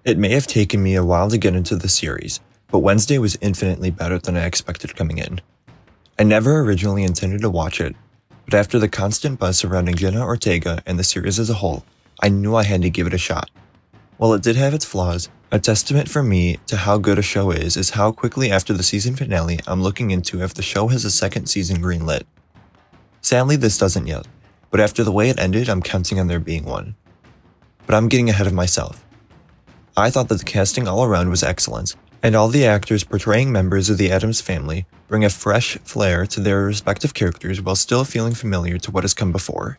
It may have taken me a while to get into the series, but Wednesday was infinitely better than I expected coming in. I never originally intended to watch it, but after the constant buzz surrounding Jenna Ortega and the series as a whole, I knew I had to give it a shot. While it did have its flaws, a testament for me to how good a show is how quickly after the season finale I'm looking into if the show has a second season greenlit. Sadly, this doesn't yet, but after the way it ended, I'm counting on there being one. But I'm getting ahead of myself. I thought that the casting all around was excellent, and all the actors portraying members of the Addams family bring a fresh flair to their respective characters while still feeling familiar to what has come before.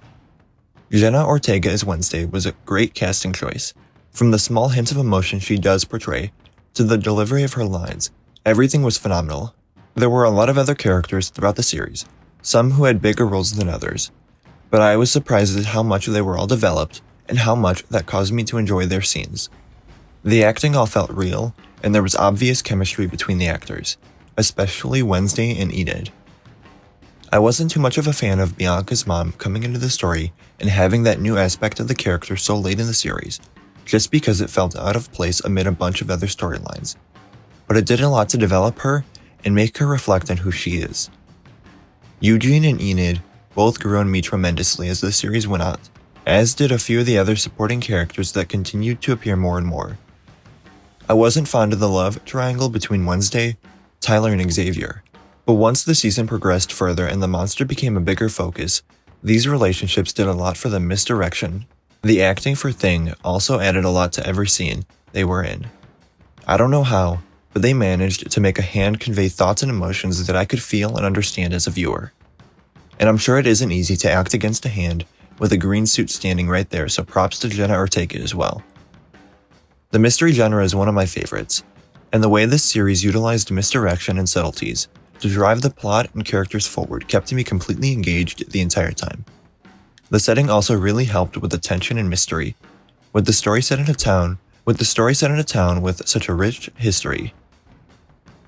Jenna Ortega as Wednesday was a great casting choice. From the small hints of emotion she does portray, to the delivery of her lines, everything was phenomenal. There were a lot of other characters throughout the series, some who had bigger roles than others, but I was surprised at how much they were all developed and how much that caused me to enjoy their scenes. The acting all felt real, and there was obvious chemistry between the actors, especially Wednesday and Enid. I wasn't too much of a fan of Bianca's mom coming into the story and having that new aspect of the character so late in the series, just because it felt out of place amid a bunch of other storylines. But it did a lot to develop her and make her reflect on who she is. Eugene and Enid both grew on me tremendously as the series went on, as did a few of the other supporting characters that continued to appear more and more. I wasn't fond of the love triangle between Wednesday, Tyler, and Xavier, but once the season progressed further and the monster became a bigger focus, these relationships did a lot for the misdirection. The acting for Thing also added a lot to every scene they were in. I don't know how, but they managed to make a hand convey thoughts and emotions that I could feel and understand as a viewer. And I'm sure it isn't easy to act against a hand with a green suit standing right there, so props to Jenna Ortega as well. The mystery genre is one of my favorites, and the way this series utilized misdirection and subtleties to drive the plot and characters forward kept me completely engaged the entire time. The setting also really helped with the tension and mystery, with the story set in a town with such a rich history.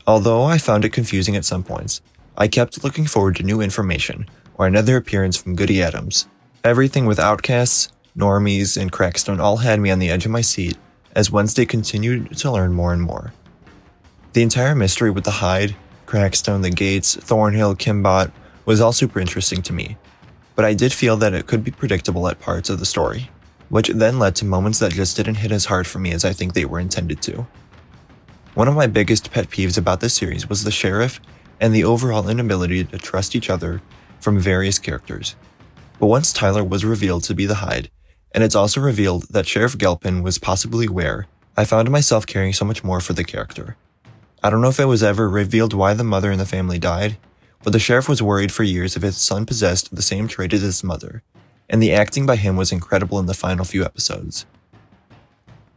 Although I found it confusing at some points, I kept looking forward to new information or another appearance from Goody Addams. Everything with Outcasts, Normies, and Crackstone all had me on the edge of my seat as Wednesday continued to learn more and more. The entire mystery with the Hyde, Crackstone, the Gates, Thornhill, Kimbot was all super interesting to me, but I did feel that it could be predictable at parts of the story, which then led to moments that just didn't hit as hard for me as I think they were intended to. One of my biggest pet peeves about this series was the sheriff and the overall inability to trust each other from various characters. But once Tyler was revealed to be the Hyde, and it's also revealed that Sheriff Galpin was possibly Ware, I found myself caring so much more for the character. I don't know if it was ever revealed why the mother in the family died, but the sheriff was worried for years if his son possessed the same trait as his mother, and the acting by him was incredible in the final few episodes.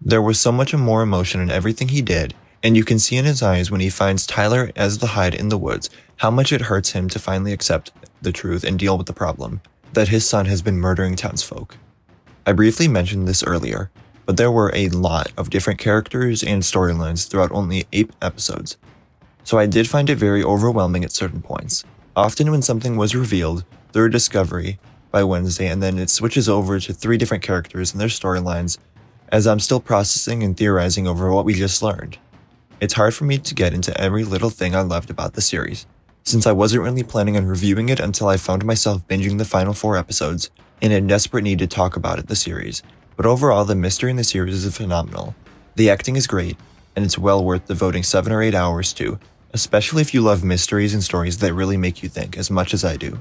There was so much more emotion in everything he did, and you can see in his eyes when he finds Tyler as the Hyde in the woods how much it hurts him to finally accept the truth and deal with the problem, that his son has been murdering townsfolk. I briefly mentioned this earlier, but there were a lot of different characters and storylines throughout only 8 episodes, so I did find it very overwhelming at certain points. Often when something was revealed through a discovery by Wednesday and then it switches over to 3 different characters and their storylines as I'm still processing and theorizing over what we just learned. It's hard for me to get into every little thing I loved about the series, since I wasn't really planning on reviewing it until I found myself binging the final 4 episodes in a desperate need to talk about the series. But overall, the mystery in the series is phenomenal. The acting is great, and it's well worth devoting 7 or 8 hours to, especially if you love mysteries and stories that really make you think as much as I do.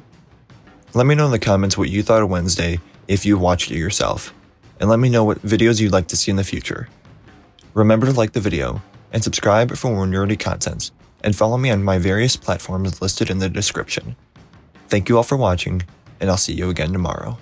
Let me know in the comments what you thought of Wednesday if you watched it yourself, and let me know what videos you'd like to see in the future. Remember to like the video, and subscribe for more nerdy content, and follow me on my various platforms listed in the description. Thank you all for watching, and I'll see you again tomorrow.